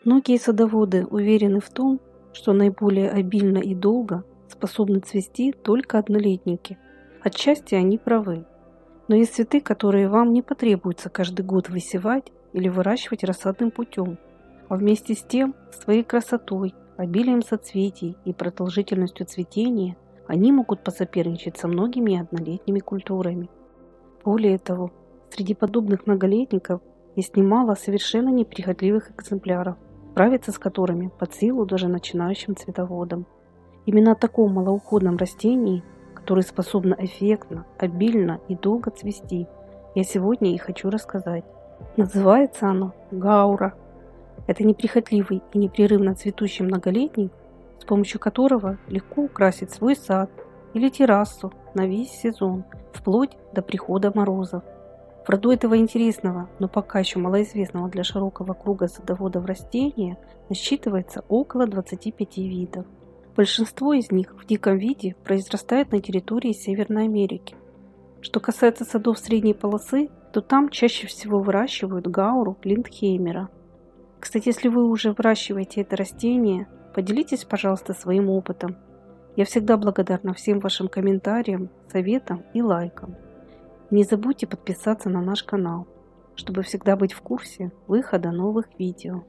Многие садоводы уверены в том, что наиболее обильно и долго способны цвести только однолетники. Отчасти они правы. Но есть цветы, которые вам не потребуется каждый год высевать или выращивать рассадным путем, а вместе с тем своей красотой, обилием соцветий и продолжительностью цветения они могут посоперничать со многими однолетними культурами. Более того, среди подобных многолетников есть немало совершенно неприхотливых экземпляров, справиться с которыми под силу даже начинающим цветоводам. Именно о таком малоуходном растении, которое способно эффектно, обильно и долго цвести, я сегодня и хочу рассказать. Называется оно гаура. Это неприхотливый и непрерывно цветущий многолетник, с помощью которого легко украсить свой сад или террасу на весь сезон, вплоть до прихода морозов. В роду этого интересного, но пока еще малоизвестного для широкого круга садоводов растения насчитывается около 25 видов. Большинство из них в диком виде произрастает на территории Северной Америки. Что касается садов средней полосы, то там чаще всего выращивают гауру линдхеймера. Кстати, если вы уже выращиваете это растение, поделитесь, пожалуйста, своим опытом. Я всегда благодарна всем вашим комментариям, советам и лайкам. Не забудьте подписаться на наш канал, чтобы всегда быть в курсе выхода новых видео.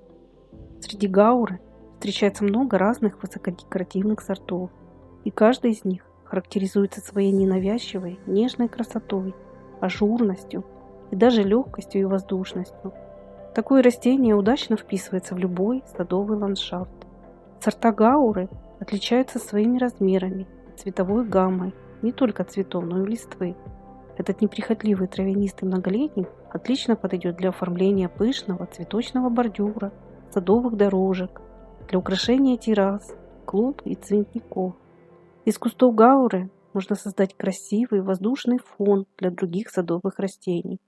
Среди гауры встречается много разных высокодекоративных сортов, и каждый из них характеризуется своей ненавязчивой, нежной красотой, ажурностью и даже легкостью и воздушностью. Такое растение удачно вписывается в любой садовый ландшафт. Сорта гауры отличаются своими размерами и цветовой гаммой не только цветов, но и листвы. Этот неприхотливый травянистый многолетник отлично подойдет для оформления пышного цветочного бордюра, садовых дорожек, для украшения террас, клумб и цветников. Из кустов гауры можно создать красивый воздушный фон для других садовых растений.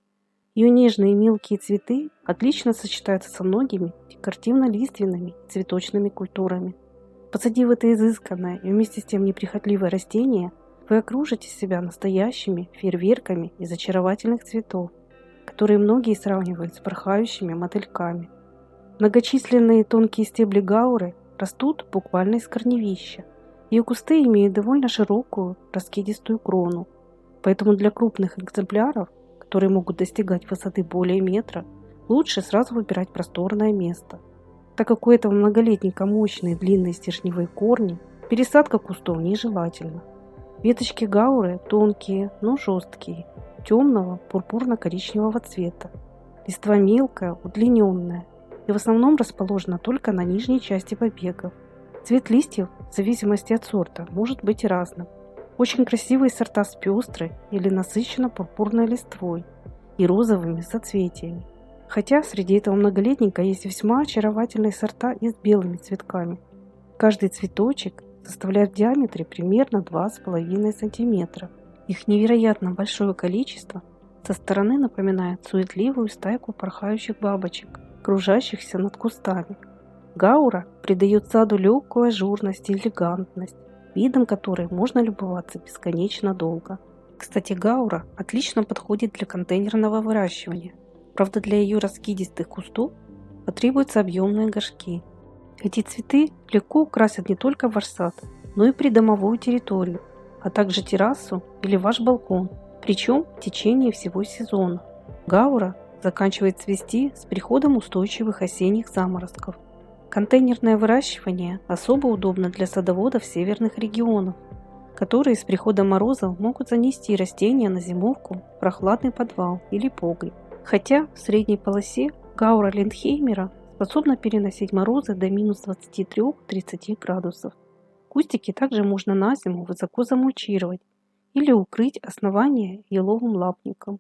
Ее нежные мелкие цветы отлично сочетаются со многими декоративно-лиственными цветочными культурами. Посадив это изысканное и вместе с тем неприхотливое растение, вы окружите себя настоящими фейерверками из очаровательных цветов, которые многие сравнивают с порхающими мотыльками. Многочисленные тонкие стебли гауры растут буквально из корневища. Ее кусты имеют довольно широкую раскидистую крону, поэтому для крупных экземпляров, которые могут достигать высоты более метра, лучше сразу выбирать просторное место. Так как у этого многолетника мощные длинные стержневые корни, пересадка кустов нежелательна. Веточки гауры тонкие, но жесткие, темного пурпурно-коричневого цвета. Листва мелкая, удлиненная и в основном расположена только на нижней части побегов. Цвет листьев, в зависимости от сорта, может быть разным. Очень красивые сорта с пестрой или насыщенно-пурпурной листвой и розовыми соцветиями. Хотя среди этого многолетника есть весьма очаровательные сорта и с белыми цветками. Каждый цветочек составляет в диаметре примерно 2,5 см. Их невероятно большое количество со стороны напоминает суетливую стайку порхающих бабочек, кружащихся над кустами. Гаура придает саду легкую ажурность и элегантность, видом которой можно любоваться бесконечно долго. Кстати, гаура отлично подходит для контейнерного выращивания. Правда, для ее раскидистых кустов потребуются объемные горшки. Эти цветы легко украсят не только ваш сад, но и придомовую территорию, а также террасу или ваш балкон, причем в течение всего сезона. Гаура заканчивает цвести с приходом устойчивых осенних заморозков. Контейнерное выращивание особо удобно для садоводов северных регионов, которые с приходом морозов могут занести растения на зимовку в прохладный подвал или погреб. Хотя в средней полосе гаура линдхеймера способна переносить морозы до минус 23-30 градусов. Кустики также можно на зиму высоко замульчировать или укрыть основание еловым лапником.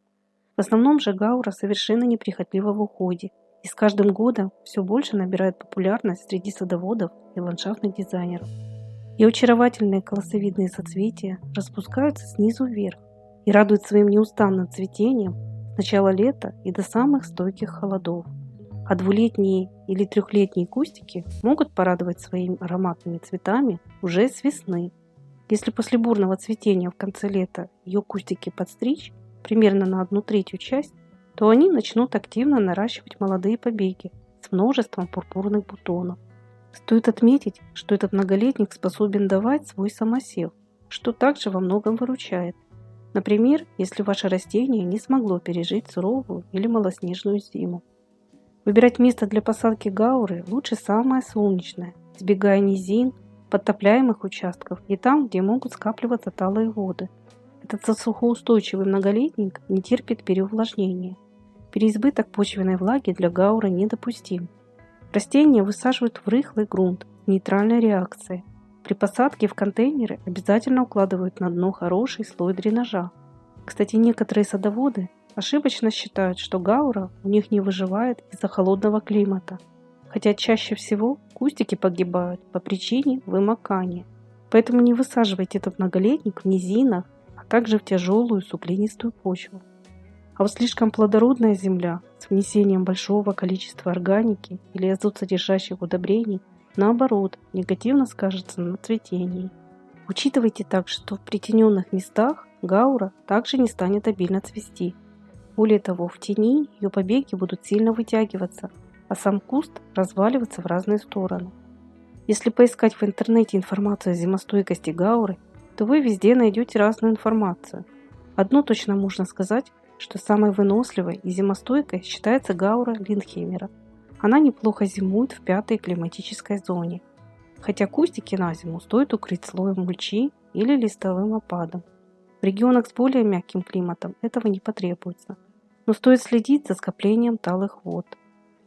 В основном же гаура совершенно неприхотлива в уходе и с каждым годом все больше набирает популярность среди садоводов и ландшафтных дизайнеров. Ее очаровательные колосовидные соцветия распускаются снизу вверх и радуют своим неустанным цветением с начала лета и до самых стойких холодов. А двулетние или трехлетние кустики могут порадовать своими ароматными цветами уже с весны. Если после бурного цветения в конце лета ее кустики подстричь примерно на 1/3 часть, то они начнут активно наращивать молодые побеги с множеством пурпурных бутонов. Стоит отметить, что этот многолетник способен давать свой самосев, что также во многом выручает. Например, если ваше растение не смогло пережить суровую или малоснежную зиму. Выбирать место для посадки гауры лучше самое солнечное, избегая низин, подтопляемых участков и там, где могут скапливаться талые воды. Этот засухоустойчивый многолетник не терпит переувлажнения. Переизбыток почвенной влаги для гауры недопустим. Растения высаживают в рыхлый грунт с нейтральной реакцией. При посадке в контейнеры обязательно укладывают на дно хороший слой дренажа. Кстати, некоторые садоводы ошибочно считают, что гаура у них не выживает из-за холодного климата, хотя чаще всего кустики погибают по причине вымокания. Поэтому не высаживайте этот многолетник в низинах, а также в тяжелую суглинистую почву. А вот слишком плодородная земля с внесением большого количества органики или азотсодержащих удобрений, наоборот, негативно скажется на цветении. Учитывайте также, что в притененных местах гаура также не станет обильно цвести. Более того, в тени ее побеги будут сильно вытягиваться, а сам куст разваливаться в разные стороны. Если поискать в интернете информацию о зимостойкости гауры, то вы везде найдете разную информацию. Одно точно можно сказать, что самой выносливой и зимостойкой считается гаура Линдхеймера. Она неплохо зимует в 5-й климатической зоне, хотя кустики на зиму стоит укрыть слоем мульчи или листовым опадом. В регионах с более мягким климатом этого не потребуется, но стоит следить за скоплением талых вод.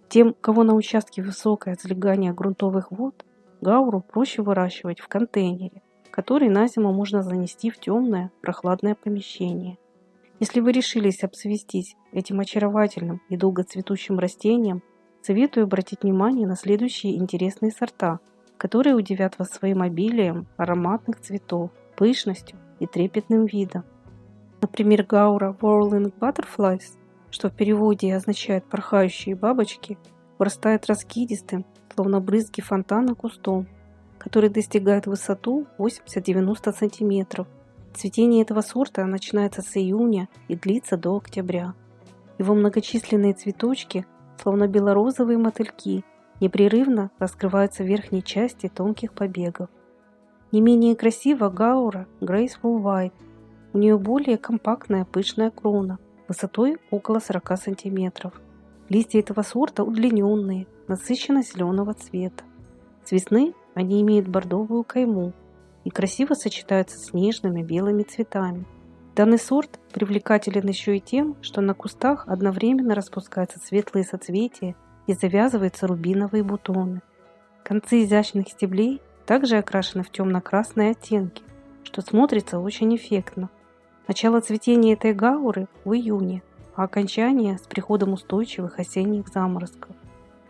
Тем, у кого на участке высокое залегание грунтовых вод, гауру проще выращивать в контейнере, который на зиму можно занести в темное, прохладное помещение. Если вы решились обзавестись этим очаровательным и долгоцветущим растением, советую обратить внимание на следующие интересные сорта, которые удивят вас своим обилием ароматных цветов, пышностью и трепетным видом. Например, гаура Whirling Butterflies, что в переводе означает «порхающие бабочки», вырастает раскидистым, словно брызги фонтана кустом, который достигает высоту 80-90 см. Цветение этого сорта начинается с июня и длится до октября. Его многочисленные цветочки, словно белорозовые мотыльки, непрерывно раскрываются в верхней части тонких побегов. Не менее красива гаура Graceful White. У нее более компактная пышная крона, высотой около 40 см. Листья этого сорта удлиненные, насыщенно зеленого цвета. С весны они имеют бордовую кайму и красиво сочетаются с нежными белыми цветами. Данный сорт привлекателен еще и тем, что на кустах одновременно распускаются светлые соцветия и завязываются рубиновые бутоны. Концы изящных стеблей также окрашены в темно-красные оттенки, что смотрится очень эффектно. Начало цветения этой гауры в июне, а окончание с приходом устойчивых осенних заморозков.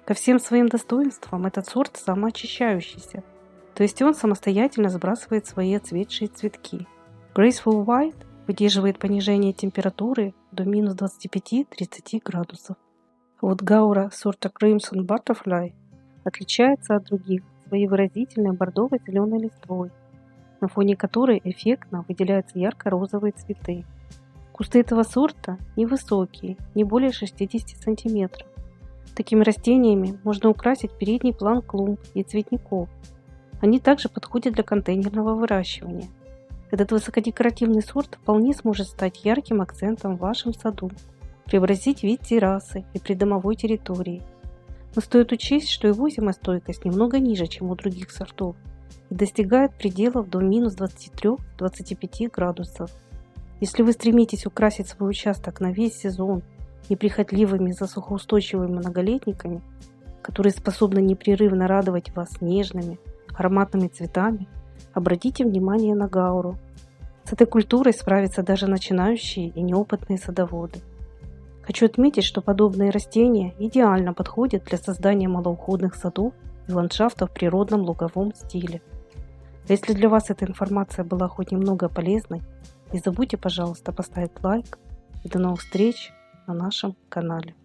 Ко всем своим достоинствам этот сорт самоочищающийся, то есть он самостоятельно сбрасывает свои отцветшие цветки. Graceful White выдерживает понижение температуры до минус 25-30 градусов. А вот гаура сорта Crimson Butterfly отличается от других своей выразительной бордово-зеленой листвой, на фоне которой эффектно выделяются ярко-розовые цветы. Кусты этого сорта невысокие, не более 60 см. Такими растениями можно украсить передний план клумб и цветников. Они также подходят для контейнерного выращивания. Этот высокодекоративный сорт вполне сможет стать ярким акцентом в вашем саду, преобразить вид террасы и придомовой территории. Но стоит учесть, что его зимостойкость немного ниже, чем у других сортов, и достигает пределов до минус 23-25 градусов. Если вы стремитесь украсить свой участок на весь сезон неприхотливыми засухоустойчивыми многолетниками, которые способны непрерывно радовать вас нежными, ароматными цветами, обратите внимание на гауру. С этой культурой справятся даже начинающие и неопытные садоводы. Хочу отметить, что подобные растения идеально подходят для создания малоуходных садов и ландшафтов в природном луговом стиле. А если для вас эта информация была хоть немного полезной, не забудьте, пожалуйста, поставить лайк и до новых встреч на нашем канале.